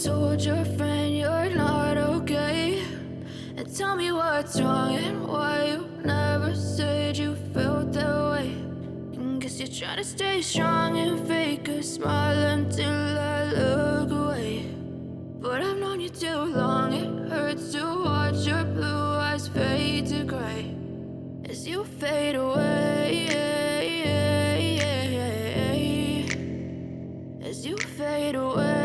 told your friend you're not okay? And tell me what's wrong and why you never said you felt that way. And guess you're trying to stay strong and fake a smile until I look away. But I've known you too long, it hurts to watch your blue eyes fade to gray as you fade away, as you fade away.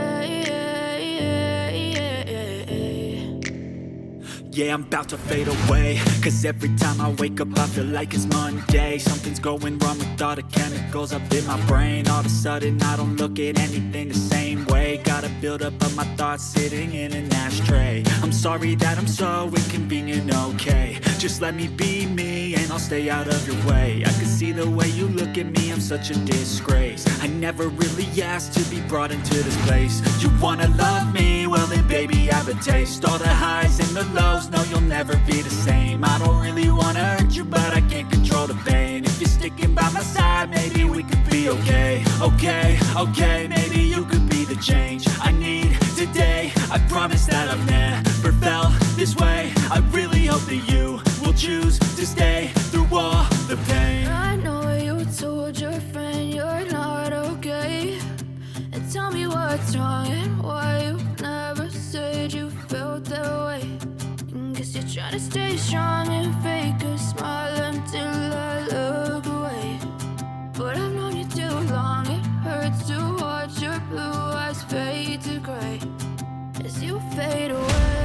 Yeah, I'm about to fade away, cause every time I wake up I feel like it's Monday. Something's going wrong with all the chemicals up in my brain. All of a sudden I don't look at anything the same way. Gotta build up of my thoughts sitting in an ashtray. I'm sorry that I'm so inconvenient, okay? Just let me be me and I'll stay out of your way. I can see the way you look at me, I'm such a disgrace. I never really asked to be brought into this place. You wanna love me? Well then baby have a taste. All the highs and the lows, no you'll never be the same. I don't really wanna hurt you but I can't control the pain. If you're sticking by my side maybe we could be okay. Okay, maybe you could be the change I need today. I promise that I've never felt this way. I really hope that you will choose to stay through all the pain. I know you told your friend you're not okay. And tell me what's wrong and why you never said you felt that way. And guess you're trying to stay strong and fake a smile until I look away. But I've known you too long, it hurts to watch your blue eyes fade to gray as you fade away.